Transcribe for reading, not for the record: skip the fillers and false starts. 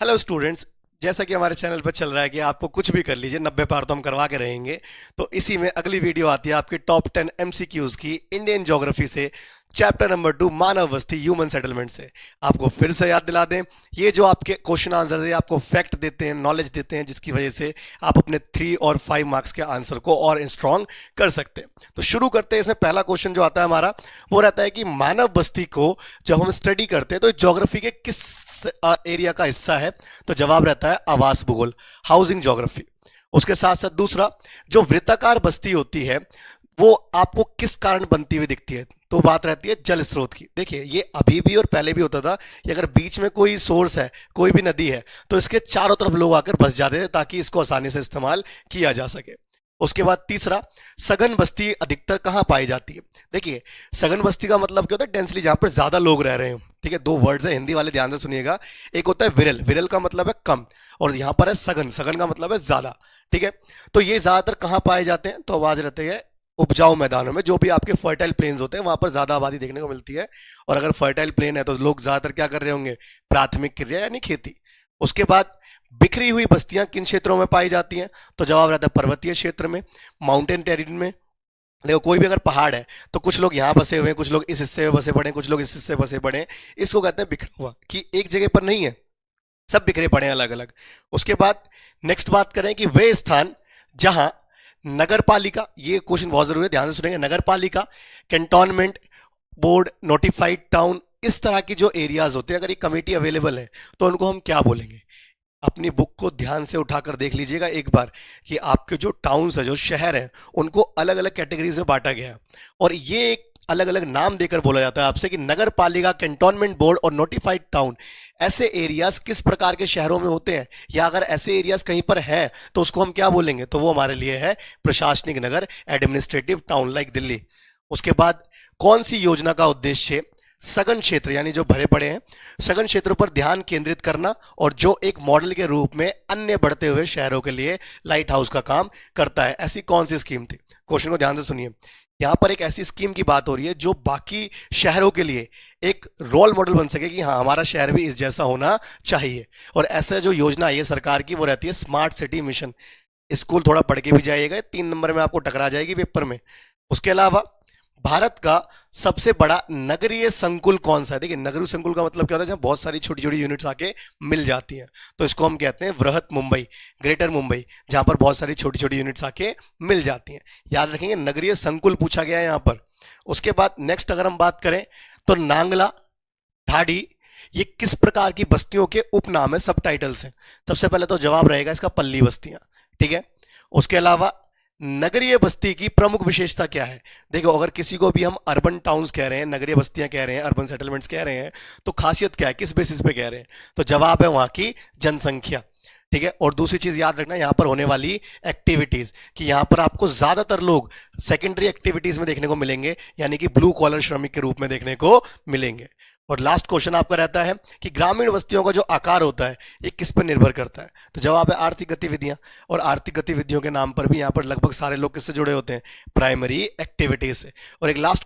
Hello students. जैसा कि हमारे चैनल पर चल रहा है कि आपको कुछ भी कर लीजिए 90 पार तो हम करवा के रहेंगे। तो इसी में अगली वीडियो आती है आपकी टॉप 10 एमसीक्यूज की इंडियन ज्योग्राफी से, चैप्टर नंबर 2 मानव बस्ती ह्यूमन सेटलमेंट से। आपको फिर से याद दिला दें, ये जो आपके क्वेश्चन आंसर है आपको फैक्ट देते हैं, नॉलेज देते हैं, जिसकी वजह से आप अपने 3 और 5 मार्क्स के आंसर को और स्ट्रॉन्ग कर सकते हैं। तो शुरू करते हैं। इसमें पहला क्वेश्चन जो आता है हमारा वो रहता है कि मानव बस्ती को जब हम स्टडी करते हैं तो ज्योग्राफी के किस एरिया का हिस्सा है? तो जवाब रहता है आवास भूगोल, हाउसिंग ज्योग्राफी। उसके साथ साथ दूसरा, जो वृत्ताकार बस्ती होती है वो आपको किस कारण बनती हुई दिखती है? तो बात रहती है जल स्रोत की। देखिए, ये अभी भी और पहले भी होता था कि अगर बीच में कोई सोर्स है, कोई भी नदी है, तो इसके चारों तरफ लोग आकर बस जाते थे ताकि इसको आसानी से इस्तेमाल किया जा सके। उसके बाद तीसरा, सघन बस्ती अधिकतर कहां पाई जाती है? देखिए, सघन बस्ती का मतलब क्या होता है? डेंसली, जहां पर ज्यादा लोग रह रहे हो। ठीक है, दो वर्ड्स है हिंदी वाले, ध्यान से सुनिएगा। एक होता है विरल, विरल का मतलब है कम, और यहां पर है सघन, सघन का मतलब है ज्यादा। ठीक है, तो ये ज्यादातर कहां पाए जाते हैं? तो आवाज रहते हैं उपजाऊ मैदानों में, जो भी आपके फर्टाइल प्लेन्स होते हैं वहां पर ज्यादा आबादी देखने को मिलती है। और अगर फर्टाइल प्लेन है तो लोग ज्यादातर क्या कर रहे होंगे? प्राथमिक क्रिया यानी खेती। उसके बाद बिखरी हुई बस्तियां किन क्षेत्रों में पाई जाती हैं? तो जवाब रहता है पर्वतीय क्षेत्र में, माउंटेन टेरिटरी में। देखो, कोई भी अगर पहाड़ है तो कुछ लोग यहां बसे हुए हैं, कुछ लोग इस हिस्से में बसे पड़े हैं, कुछ लोग इस हिस्से में बसे पड़े हैं। इसको कहते हैं बिखरा हुआ, कि एक जगह पर नहीं है, सब बिखरे पड़े हैं अलग अलग। उसके बाद नेक्स्ट बात करें कि वे स्थान जहां नगर पालिका, ये क्वेश्चन बहुत जरूरी है, ध्यान से सुनेंगे। नगर पालिका, कैंटोनमेंट बोर्ड, नोटिफाइड टाउन, इस तरह की जो एरियाज होते हैं, अगर ये कमेटी अवेलेबल है तो उनको हम क्या बोलेंगे? अपनी बुक को ध्यान से उठाकर देख लीजिएगा एक बार कि आपके जो टाउन्स है, जो शहर है, उनको अलग अलग कैटेगरीज में बांटा गया है। और ये एक अलग अलग नाम देकर बोला जाता है आपसे कि नगर पालिका, कैंटोनमेंट बोर्ड और नोटिफाइड टाउन, ऐसे एरियाज किस प्रकार के शहरों में होते हैं, या अगर ऐसे एरियाज कहीं पर हैं तो उसको हम क्या बोलेंगे? तो वो हमारे लिए है प्रशासनिक नगर, एडमिनिस्ट्रेटिव टाउन, लाइक दिल्ली। उसके बाद कौन सी योजना का उद्देश्य सघन क्षेत्र, यानी जो भरे पड़े हैं, सघन क्षेत्रों पर ध्यान केंद्रित करना, और जो एक मॉडल के रूप में अन्य बढ़ते हुए शहरों के लिए लाइट हाउस का काम करता है? ऐसी कौन सी स्कीम थी? क्वेश्चन को ध्यान से सुनिए। यहां पर एक ऐसी स्कीम की बात हो रही है जो बाकी शहरों के लिए एक रोल मॉडल बन सके कि हाँ, हमारा शहर भी इस जैसा होना चाहिए। और ऐसा जो योजना है सरकार की, वो रहती है स्मार्ट सिटी मिशन। स्कूल थोड़ा पढ़ के भी जाइएगा, 3 नंबर में आपको टकरा जाएगी पेपर में। उसके अलावा भारत का सबसे बड़ा नगरीय संकुल कौन सा है? देखिए, नगरीय संकुल का मतलब क्या होता है? जहां बहुत सारी छोटी छोटी यूनिट्स आके मिल जाती हैं, तो इसको हम कहते हैं वृहत मुंबई, ग्रेटर मुंबई, जहां पर बहुत सारी छोटी छोटी यूनिट्स आके मिल जाती हैं। याद रखेंगे, नगरीय संकुल पूछा गया है यहां पर। उसके बाद नेक्स्ट अगर हम बात करें तो नांगला, ढाडी, ये किस प्रकार की बस्तियों के उपनाम है, सब टाइटल्स हैं? सबसे पहले तो जवाब रहेगा इसका पल्ली बस्तियां। ठीक है, उसके अलावा नगरीय बस्ती की प्रमुख विशेषता क्या है? देखो, अगर किसी को भी हम अर्बन टाउन्स कह रहे हैं, नगरीय बस्तियां कह रहे हैं, अर्बन सेटलमेंट्स कह रहे हैं, तो खासियत क्या है, किस बेसिस पे कह रहे हैं? तो जवाब है वहां की जनसंख्या। ठीक है, और दूसरी चीज याद रखना, यहां पर होने वाली एक्टिविटीज, कि यहां पर आपको ज्यादातर लोग सेकेंडरी एक्टिविटीज में देखने को मिलेंगे, यानी कि ब्लू कॉलर श्रमिक के रूप में देखने को मिलेंगे। और लास्ट क्वेश्चन आपका रहता है कि ग्रामीण बस्तियों का जो आकार होता है ये किस पर निर्भर करता है? तो जवाब है आर्थिक गतिविधियां। और आर्थिक गतिविधियों के नाम पर भी यहाँ पर लगभग सारे लोग किससे जुड़े होते हैं? प्राइमरी एक्टिविटीज से। और एक लास्ट